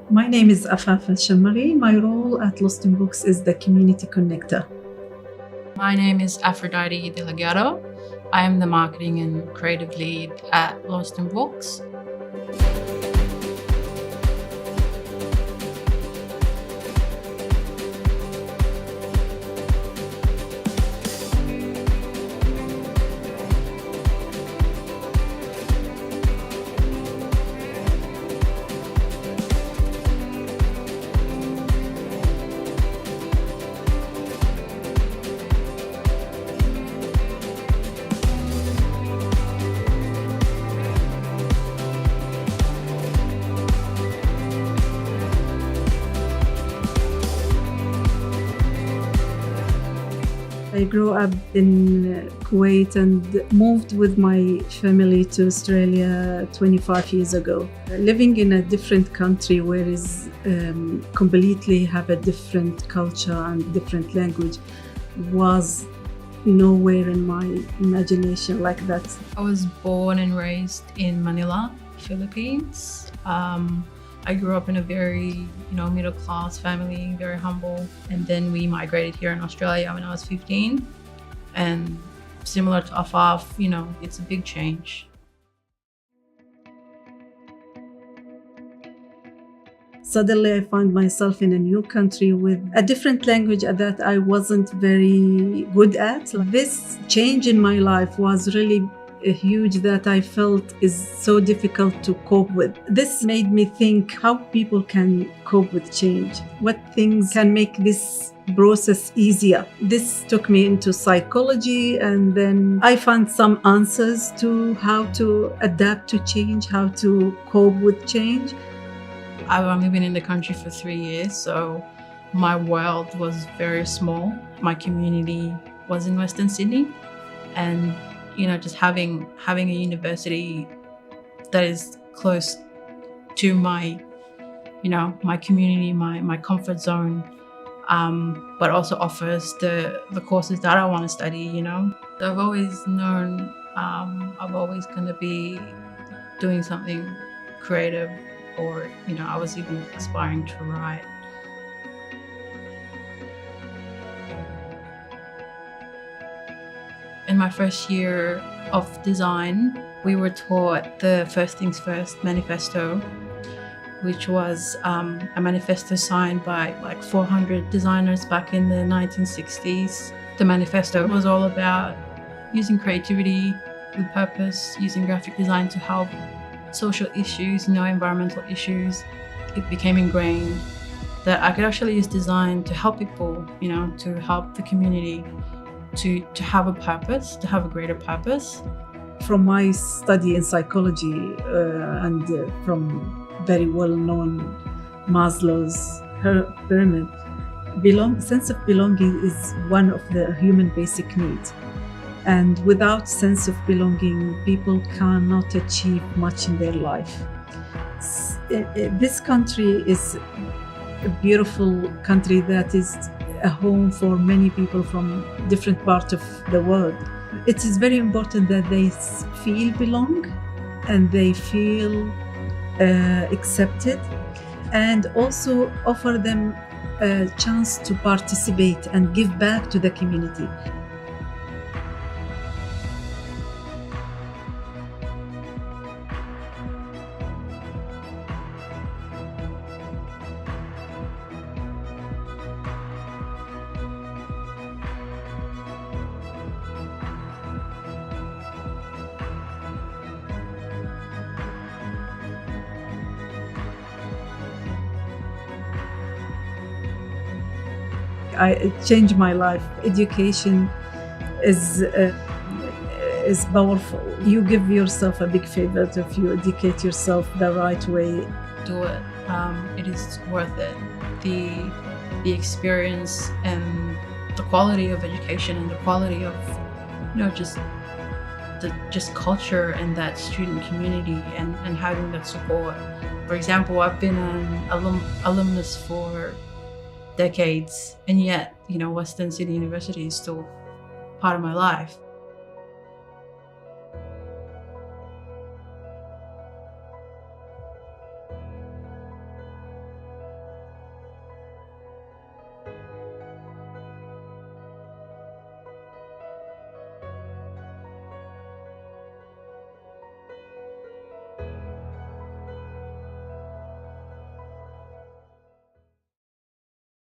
My name is Afaf and Shammari. My role at Lost in Books is the community connector. My name is Aphrodite Delaguiado. I am the marketing and creative lead at Lost in Books. I grew up in Kuwait and moved with my family to Australia 25 years ago. Living in a different country where is completely have a different culture and different language was nowhere in my imagination like that. I was born and raised in Manila, Philippines. I grew up in a very, middle-class family, very humble. And then we migrated here in Australia when I was 15. And similar to Afaf, it's a big change. Suddenly I found myself in a new country with a different language that I wasn't very good at. This change in my life was really huge that I felt is so difficult to cope with. This made me think how people can cope with change, what things can make this process easier. This took me into psychology, and then I found some answers to how to adapt to change, how to cope with change. I've only been in the country for 3 years, so my world was very small. My community was in Western Sydney, and just having a university that is close to my community, my comfort zone, but also offers the courses that I want to study. So I've always known I'm always going to be doing something creative, or I was even aspiring to write. In my first year of design, we were taught the First Things First manifesto, which was a manifesto signed by like 400 designers back in the 1960s. The manifesto was all about using creativity with purpose, using graphic design to help social issues, environmental issues. It became ingrained that I could actually use design to help people, to help the community, to have a purpose, to have a greater purpose. From my study in psychology and from very well-known Maslow's pyramid, sense of belonging is one of the human basic needs. And without sense of belonging, people cannot achieve much in their life. This country is a beautiful country that is a home for many people from different parts of the world. It is very important that they feel belong and they feel accepted, and also offer them a chance to participate and give back to the community. It changed my life. Education is powerful. You give yourself a big favor if you educate yourself the right way. Do it. It is worth it. The experience and the quality of education and the quality of just culture and that student community and having that support. For example, I've been an alumnus for decades, and yet Western Sydney University is still part of my life.